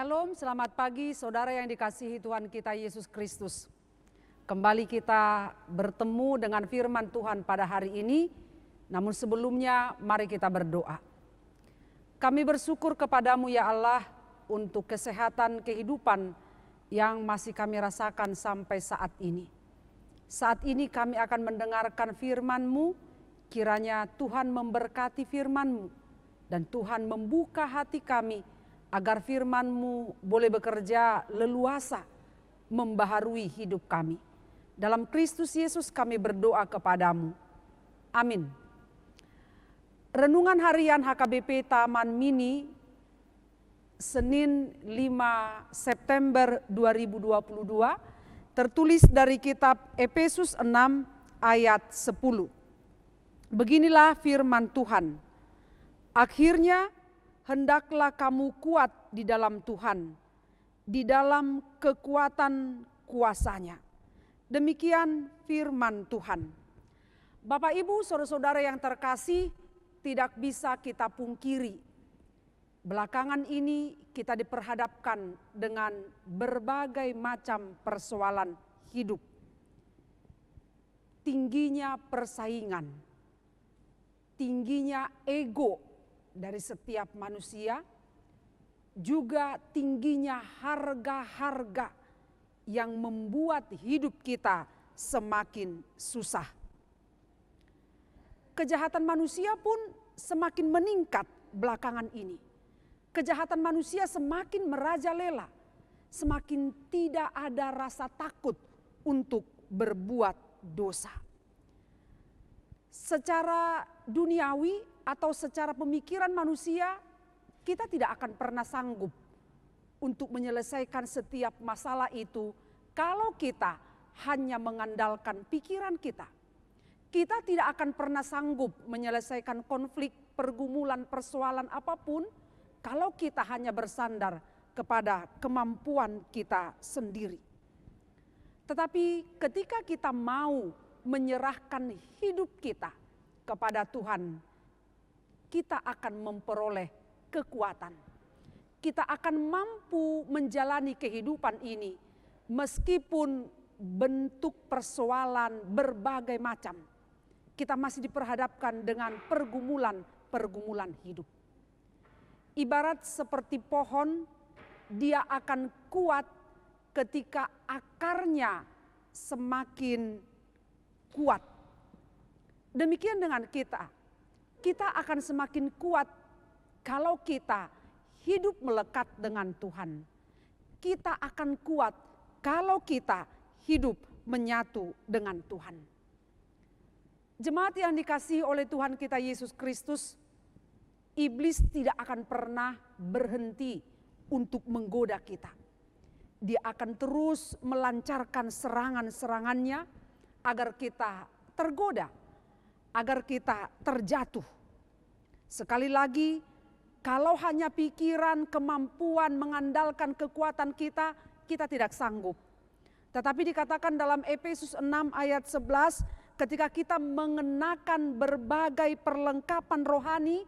Shalom, selamat pagi saudara yang dikasihi Tuhan kita Yesus Kristus. Kembali kita bertemu dengan firman Tuhan pada hari ini, namun sebelumnya mari kita berdoa. Kami bersyukur kepadamu ya Allah untuk kesehatan kehidupan yang masih kami rasakan sampai saat ini. Saat ini kami akan mendengarkan firman-Mu, kiranya Tuhan memberkati firman-Mu dan Tuhan membuka hati kami agar firman-Mu boleh bekerja leluasa membaharui hidup kami. Dalam Kristus Yesus kami berdoa kepadamu. Amin. Renungan harian HKBP Taman Mini Senin 5 September 2022 tertulis dari kitab Efesus 6 ayat 10. Beginilah firman Tuhan. Akhirnya hendaklah kamu kuat di dalam Tuhan, di dalam kekuatan kuasa-Nya. Demikian firman Tuhan. Bapak Ibu, saudara-saudara yang terkasih, tidak bisa kita pungkiri. Belakangan ini kita diperhadapkan dengan berbagai macam persoalan hidup. Tingginya persaingan, tingginya ego dari setiap manusia, juga tingginya harga-harga yang membuat hidup kita semakin susah. Kejahatan manusia pun semakin meningkat belakangan ini. Kejahatan manusia semakin merajalela, semakin tidak ada rasa takut untuk berbuat dosa. Secara duniawi atau secara pemikiran manusia, kita tidak akan pernah sanggup untuk menyelesaikan setiap masalah itu kalau kita hanya mengandalkan pikiran kita. Kita tidak akan pernah sanggup menyelesaikan konflik, pergumulan, persoalan apapun kalau kita hanya bersandar kepada kemampuan kita sendiri. Tetapi ketika kita mau menyerahkan hidup kita kepada Tuhan, kita akan memperoleh kekuatan. Kita akan mampu menjalani kehidupan ini meskipun bentuk persoalan berbagai macam. Kita masih diperhadapkan dengan pergumulan hidup. Ibarat seperti pohon, dia akan kuat ketika akarnya semakin kuat. Demikian dengan kita. Kita akan semakin kuat kalau kita hidup melekat dengan Tuhan. Kita akan kuat kalau kita hidup menyatu dengan Tuhan. Jemaat yang dikasihi oleh Tuhan kita Yesus Kristus, iblis tidak akan pernah berhenti untuk menggoda kita. Dia akan terus melancarkan serangan-serangannya agar kita tergoda, agar kita terjatuh. Sekali lagi, kalau hanya pikiran, kemampuan, mengandalkan kekuatan kita, kita tidak sanggup. Tetapi dikatakan dalam Efesus 6 ayat 11, ketika kita mengenakan berbagai perlengkapan rohani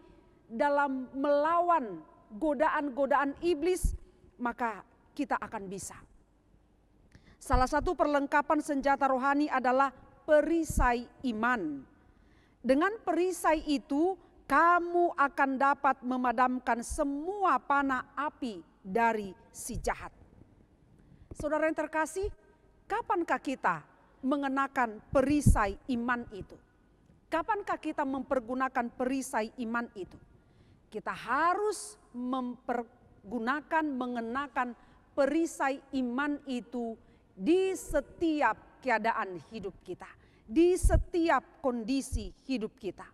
dalam melawan godaan-godaan iblis, maka kita akan bisa. Salah satu perlengkapan senjata rohani adalah perisai iman. Dengan perisai itu, kamu akan dapat memadamkan semua panah api dari si jahat. Saudara yang terkasih, kapankah kita mengenakan perisai iman itu? Kapankah kita mempergunakan perisai iman itu? Kita harus mengenakan perisai iman itu di setiap keadaan hidup kita, di setiap kondisi hidup kita.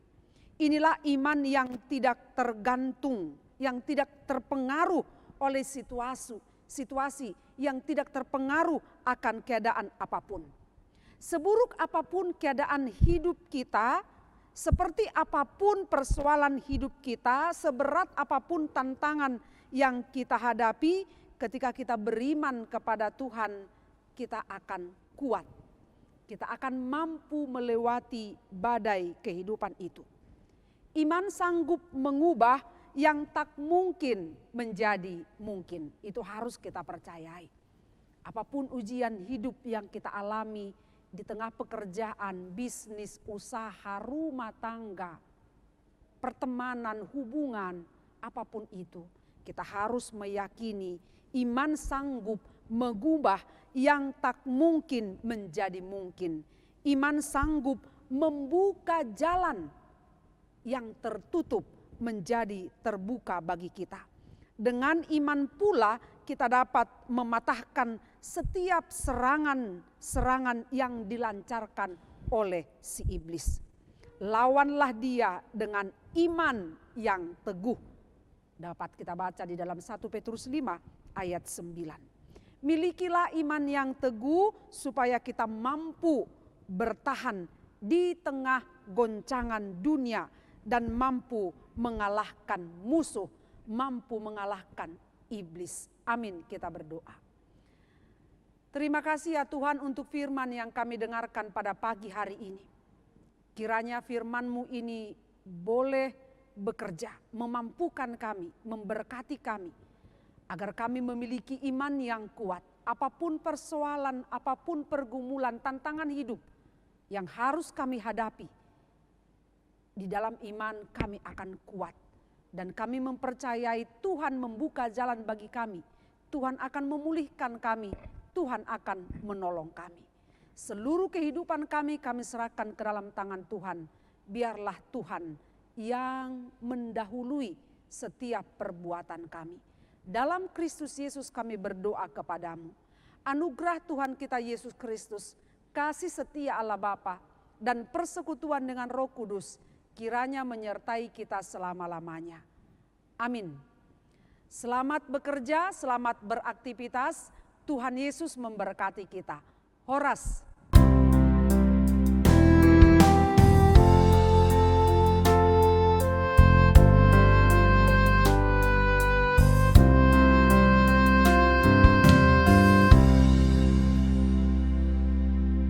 Inilah iman yang tidak tergantung, yang tidak terpengaruh oleh situasi, yang tidak terpengaruh akan keadaan apapun. Seburuk apapun keadaan hidup kita, seperti apapun persoalan hidup kita, seberat apapun tantangan yang kita hadapi, ketika kita beriman kepada Tuhan, kita akan kuat. Kita akan mampu melewati badai kehidupan itu. Iman sanggup mengubah yang tak mungkin menjadi mungkin. Itu harus kita percayai. Apapun ujian hidup yang kita alami di tengah pekerjaan, bisnis, usaha, rumah tangga, pertemanan, hubungan, apapun itu, kita harus meyakini iman sanggup mengubah yang tak mungkin menjadi mungkin. Iman sanggup membuka jalan yang tertutup menjadi terbuka bagi kita. Dengan iman pula kita dapat mematahkan setiap serangan yang dilancarkan oleh si iblis. Lawanlah dia dengan iman yang teguh. Dapat kita baca di dalam 1 Petrus 5 ayat 9. Milikilah iman yang teguh supaya kita mampu bertahan di tengah goncangan dunia dan mampu mengalahkan musuh, mampu mengalahkan iblis. Amin, kita berdoa. Terima kasih ya Tuhan untuk firman yang kami dengarkan pada pagi hari ini. Kiranya firman-Mu ini boleh bekerja, memampukan kami, memberkati kami, agar kami memiliki iman yang kuat. Apapun persoalan, apapun pergumulan, tantangan hidup yang harus kami hadapi, di dalam iman kami akan kuat. Dan kami mempercayai Tuhan membuka jalan bagi kami. Tuhan akan memulihkan kami, Tuhan akan menolong kami. Seluruh kehidupan kami serahkan ke dalam tangan Tuhan. Biarlah Tuhan yang mendahului setiap perbuatan kami. Dalam Kristus Yesus kami berdoa kepadamu. Anugerah Tuhan kita Yesus Kristus, kasih setia Allah Bapa, dan persekutuan dengan Roh Kudus kiranya menyertai kita selama-lamanya. Amin. Selamat bekerja, selamat beraktivitas. Tuhan Yesus memberkati kita. Horas.